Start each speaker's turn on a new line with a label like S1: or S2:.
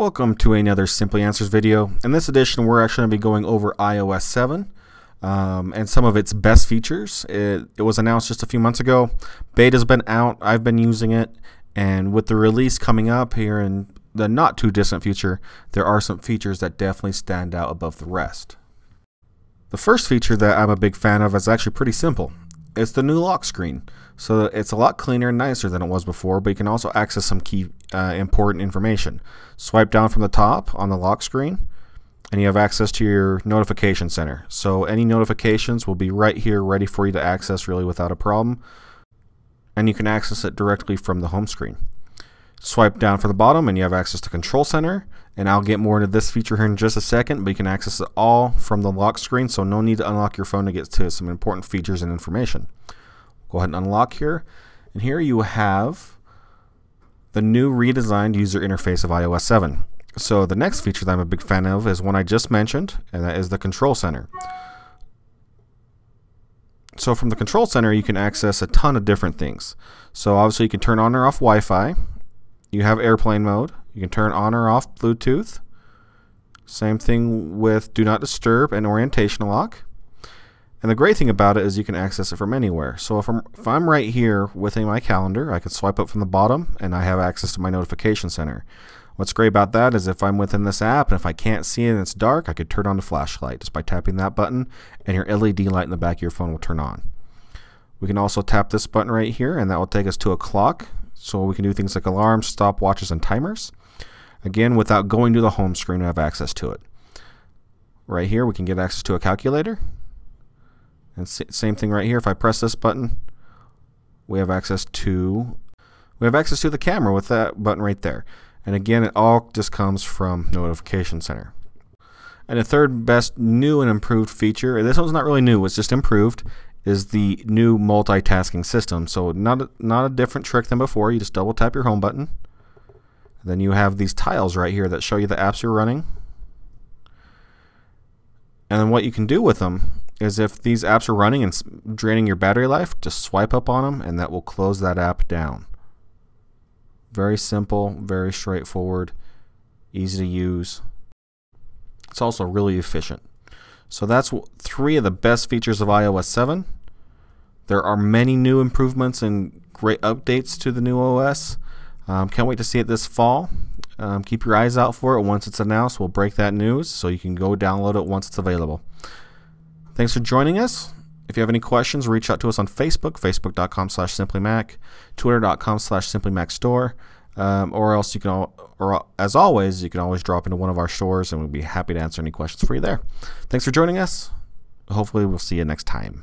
S1: Welcome to another Simply Answers video. In this edition, we're actually going to be going over iOS 7 and some of its best features. It was announced just a few months ago. Beta's been out. I've been using it. And with the release coming up here in the not too distant future, there are some features that definitely stand out above the rest. The first feature that I'm a big fan of is actually pretty simple. It's the new lock screen. So it's a lot cleaner and nicer than it was before, but you can also access some key important information. Swipe down from the top on the lock screen and you have access to your notification center. So any notifications will be right here ready for you to access really without a problem. And you can access it directly from the home screen. Swipe down from the bottom and you have access to Control Center, and I'll get more into this feature here in just a second, but you can access it all from the lock screen, so no need to unlock your phone to get to some important features and information. Go ahead and unlock here, and here you have the new redesigned user interface of iOS 7. So the next feature that I'm a big fan of is one I just mentioned, and that is the Control Center. So from the Control Center you can access a ton of different things. So obviously you can turn on or off Wi-Fi. You have airplane mode. You can turn on or off Bluetooth. Same thing with Do Not Disturb and Orientation Lock. And the great thing about it is you can access it from anywhere. So if I'm right here within my calendar, I can swipe up from the bottom and I have access to my notification center. What's great about that is if I'm within this app and if I can't see it and it's dark, I could turn on the flashlight just by tapping that button, and your LED light in the back of your phone will turn on. We can also tap this button right here and that will take us to a clock. So we can do things like alarms, stopwatches, and timers. Again, without going to the home screen, we have access to it. Right here, we can get access to a calculator. And same thing right here. If I press this button, we have access to the camera with that button right there. And again, it all just comes from Notification Center. And the third best new and improved feature, and this one's not really new, it's just improved, is the new multitasking system. So not a different trick than before. You just double tap your home button. Then you have these tiles right here that show you the apps you're running. And then what you can do with them is if these apps are running and draining your battery life, just swipe up on them and that will close that app down. Very simple, very straightforward, easy to use. It's also really efficient. So that's three of the best features of iOS 7. There are many new improvements and great updates to the new OS. Can't wait to see it this fall. Keep your eyes out for it. Once it's announced, we'll break that news so you can go download it once it's available. Thanks for joining us. If you have any questions, reach out to us on Facebook, facebook.com/simplymac, twitter.com/simplymacstore, or else you can, as always, you can always drop into one of our stores and we'll be happy to answer any questions for you there. Thanks for joining us. Hopefully we'll see you next time.